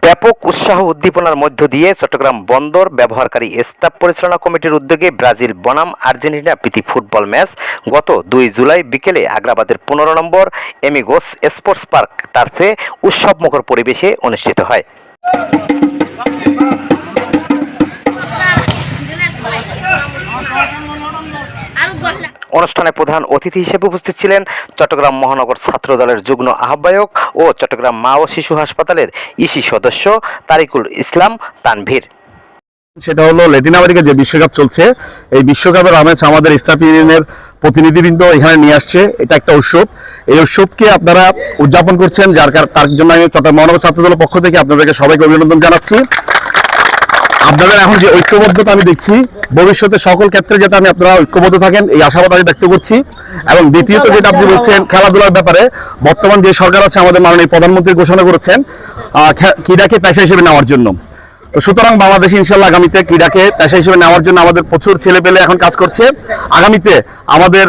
ব্যাপক উৎসাহ উদ্দীপনার মধ্য দিয়ে চট্টগ্রাম বন্দর ব্যবহারকারী স্টাফ পরিচালনা কমিটির উদ্যোগে ব্রাজিল বনাম আর্জেন্টিনা প্রীতি ফুটবল ম্যাচ গত 2 জুলাই বিকেলে আগ্রাবাদের 15 নম্বর এমিগোস স্পোর্টস পার্ক টার্ফে উৎসবমুখর পরিবেশে অনুষ্ঠিত হয়। অনুষ্ঠানে প্রধান অতিথি হিসেবে উপস্থিত ছিলেন চট্টগ্রাম মহানগর ছাত্রদলের যুগ্ম আহ্বায়ক ও চট্টগ্রাম মা ও শিশু হাসপাতালের ইসি সদস্য তারিকুল ইসলাম তানভীর। সেটা হলো ল্যাটিন আমেরিকা যে বিশ্বকাপ চলছে, এই বিশ্বকাপের আমেজ আমাদের স্টাফ ইউনিয়নের প্রতিনিধিবৃন্দ এখানে নিয়ে আসছে। এটা একটা উৎসব, এই উৎসবকে আপনারা উদযাপন করছেন, তার জন্য আমি চট্টগ্রাম মহানগর ছাত্রদলের পক্ষ থেকে আপনাদেরকে সবাইকে অভিনন্দন জানাচ্ছি। আপনাদের এখন যে ঐক্যবদ্ধতা আমি দেখছি, ভবিষ্যতে সকল ক্ষেত্রে যাতে আপনারা ঐক্যবদ্ধ থাকেন এই আশাবাদ আমি ব্যক্ত করছি। এবং দ্বিতীয়ত যেটা আপনি বলছেন খেলাধুলার ব্যাপারে, বর্তমান যে সরকার আছে আমাদের মাননীয় প্রধানমন্ত্রী ঘোষণা করেছেন ক্রীড়াকে পেশা হিসেবে নেওয়ার জন্য। তো সুতরাং বাংলাদেশ ইনশাল্লাহ আগামীতে ক্রীড়াকে পেশা হিসেবে নেওয়ার জন্য আমাদের প্রচুর ছেলেপেলে এখন কাজ করছে। আগামীতে আমাদের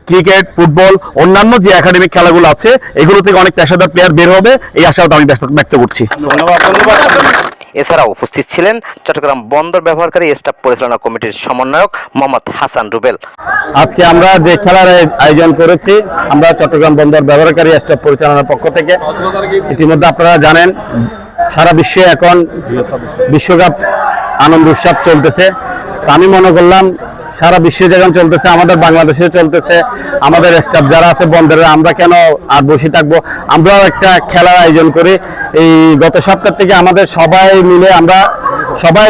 ক্রিকেট, ফুটবল, অন্যান্য যে একাডেমিক খেলাগুলো আছে এগুলো থেকে অনেক পেশাদার প্লেয়ার বের হবে, এই আশাবাদ আমি ব্যক্ত করছি। এছাড়াও উপস্থিত ছিলেন চট্টগ্রাম বন্দর ব্যবহারকারী স্টাফ পরিচালনা কমিটির সমন্বয়ক মোহাম্মদ হাসান রুবেল। আজকে আমরা যে খেলার আয়োজন করেছি আমরা চট্টগ্রাম বন্দর ব্যবহারকারী স্টাফ পরিচালনার পক্ষ থেকে, ইতিমধ্যে আপনারা জানেন সারা বিশ্বে এখন বিশ্বকাপ আনন্দ উৎসব চলতেছে। আমি মনে করলাম সারা বিশ্বে যখন চলতেছে আমাদের বাংলাদেশে চলতেছে, আমাদের স্টাফ যারা আছে বন্দরে আমরা কেন আর বসে থাকবো, আমরাও একটা খেলার আয়োজন করি। এই গত সপ্তাহ থেকে আমাদের সবাই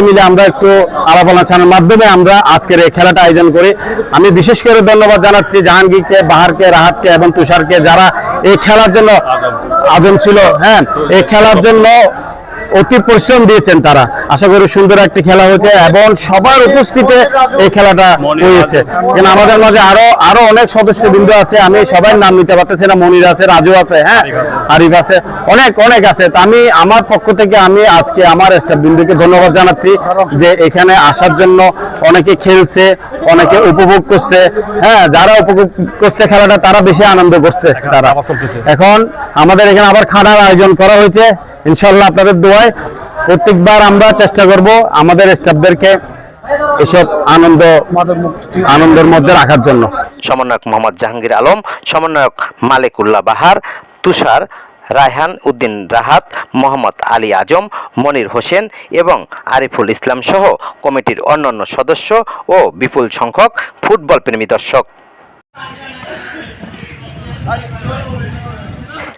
মিলে আমরা একটু আলাপ আলোচনার মাধ্যমে আমরা আজকের এই খেলাটা আয়োজন করি। আমি বিশেষ করে ধন্যবাদ জানাচ্ছি জাহাঙ্গীরকে, বাহারকে, রাহাতকে এবং তুষারকে, যারা এই খেলার জন্য আয়োজন ছিল। এই খেলার জন্য অতি পরিশ্রম দিয়েছেন তারা। আশা করি সুন্দর একটি খেলা হয়েছে এবং সবার উপস্থিতিতে এই খেলাটা হয়েছে। কিন্তু আমাদের মাঝে আরো অনেক সদস্যবৃন্দ আছে, আমি সবাই নাম নিতে পারতেছি না। মনির আছে, রাজু আছে, আরিফ আছে, অনেক আছে। তো আমি আমার পক্ষ থেকে আমি আজকে আমার স্টাফ বৃন্দকে ধন্যবাদ জানাচ্ছি যে এখানে আসার জন্য। অনেকে খেলছে, অনেকে উপভোগ করছে। যারা উপভোগ করছে খেলাটা তারা বেশি আনন্দ করছে। তারা এখন আমাদের এখানে আবার খানার আয়োজন করা হয়েছে। ইনশাল্লাহ আপনাদের দোয়ায় প্রত্যেকবার আমরা চেষ্টা করব আমাদের স্টাফদেরকে এসব আনন্দের মধ্যে রাখার জন্য। সমন্বয়ক মোহাম্মদ জাহাঙ্গীর আলম, সমন্বয়ক মালিকুল্লাহ বাহার, তুষার, রায়হান উদ্দিন রাহাত, মোহাম্মদ আলী আজম, মনির হোসেন এবং আরিফুল ইসলাম সহ কমিটির অন্যান্য সদস্য ও বিপুল সংখ্যক ফুটবল প্রেমী দর্শক।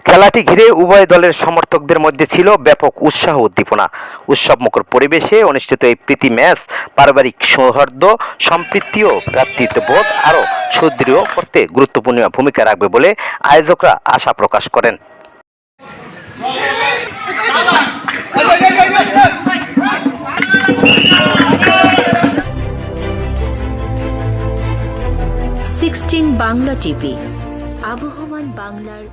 খেলাটি ঘিরে উভয় দলের সমর্থকদের মধ্যে ছিল ব্যাপক উৎসাহ উদ্দীপনা। উৎসবমুখর পরিবেশে অনুষ্ঠিত এই প্রীতি ম্যাচ পারিবারিক সৌহার্দ্য, সম্প্রীতি ও ভ্রাতৃত্ববোধ আরও সুদৃঢ় করতে গুরুত্বপূর্ণ ভূমিকা রাখবে বলে আয়োজকরা আশা প্রকাশ করেন। 16 বাংলা টিভি, আবহমান বাংলার